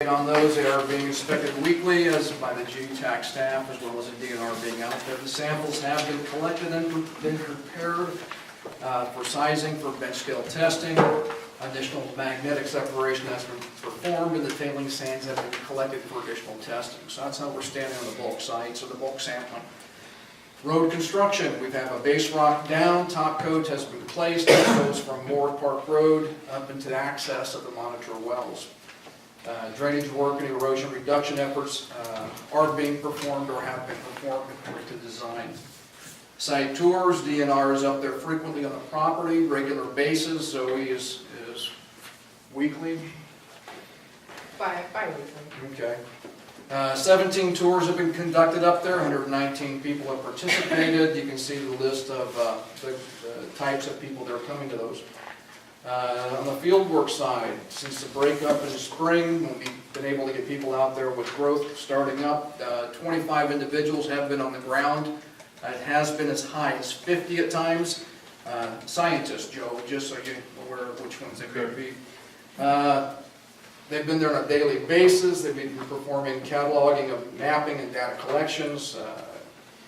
On those, they are being inspected weekly as by the Gtac staff as well as the DNR being out there. The samples have been collected and been prepared for sizing for bench scale testing. Additional magnetic separation has been performed and the tailing sands have been collected for additional testing. So that's how we're standing on the bulk sites or the bulk sampling. Road construction, we have a base rock down, top coat has been placed. It goes from Moore Park Road up into the access of the monitor wells. Drainage work and erosion reduction efforts are being performed or have been performed according to design. Site tours, DNR is up there frequently on the property, regular basis. Zoe is weekly. Bi-weekly. Okay. 17 tours have been conducted up there, 119 people have participated. You can see the list of the types of people that are coming to those. On the fieldwork side, since the breakup in the spring, we've been able to get people out there with growth starting up. 25 individuals have been on the ground. It has been as high as 50 at times. Scientists, Joe, just so you're aware of which ones they could be. They've been there on a daily basis. They've been performing cataloging of mapping and data collections.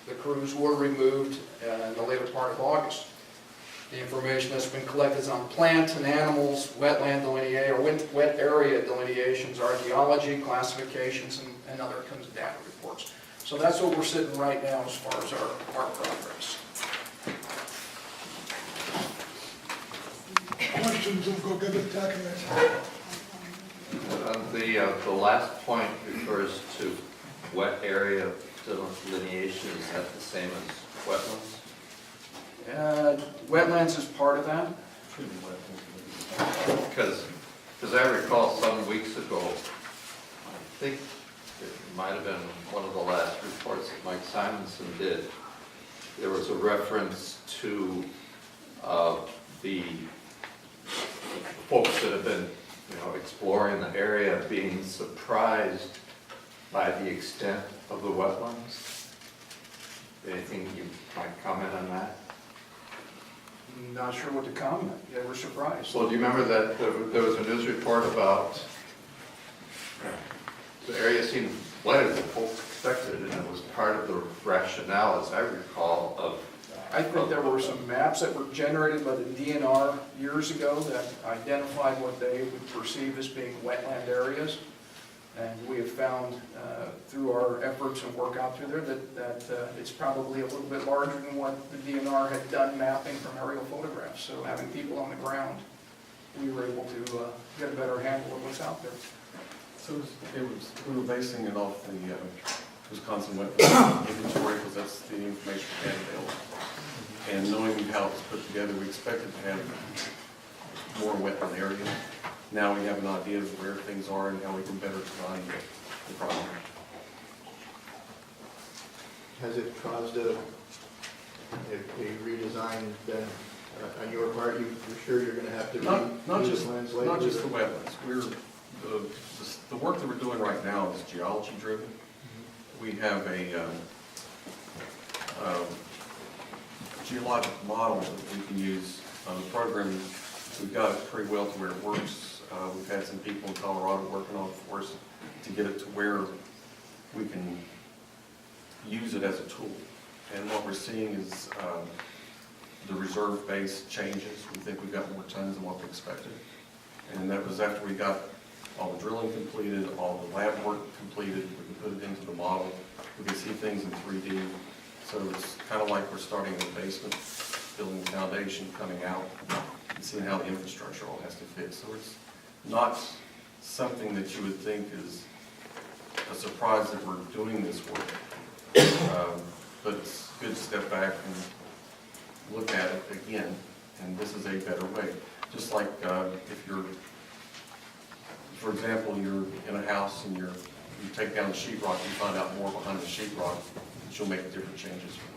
The crews were removed in the later part of August. The information that's been collected is on plant and animals, wetland delineation, or wet area delineations, archaeology, classifications, and other kinds of data reports. So that's what we're sitting right now as far as our progress. Questions of Gtac? The last point refers to wet area delineation. Is that the same as wetlands? Wetlands is part of that. Because I recall some weeks ago, I think it might have been one of the last reports that Mike Simonson did, there was a reference to the folks that have been exploring the area being surprised by the extent of the wetlands. Anything you might comment on that? Not sure what to comment. They were surprised. Well, do you remember that there was a news report about the area seemed wetter than folks expected, and it was part of the rationale, as I recall, of... I think there were some maps that were generated by the DNR years ago that identified what they would perceive as being wetland areas. And we have found through our efforts and work out through there that it's probably a little bit larger than what the DNR had done mapping from aerial photographs. So having people on the ground, we were able to get a better handle of what's out there. So we were basing it off the Wisconsin wetland inventory because that's the information we had available. And knowing how it was put together, we expected to have more wetland area. Now we have an idea of where things are and how we can better design the project. Has it caused a redesign then on your part? You're sure you're going to have to not just later? Not just the wetlands. The work that we're doing right now is geology driven. We have a geologic model that we can use. The program, we've got it pretty well to where it works. We've had some people in Colorado working on it for us to get it to where we can use it as a tool. And what we're seeing is the reserve base changes. We think we've got more tons than what we expected. And that was after we got all the drilling completed, all the lab work completed. We can put it into the model. We can see things in 3D. So it's kind of like we're starting in the basement, building the foundation, coming out, and seeing how the infrastructure all has to fit. So it's not something that you would think is a surprise that we're doing this work. But it's good to step back and look at it again, and this is a better way. Just like if you're, for example, you're in a house and you take down the sheetrock, you find out more behind the sheetrock, that you'll make different changes from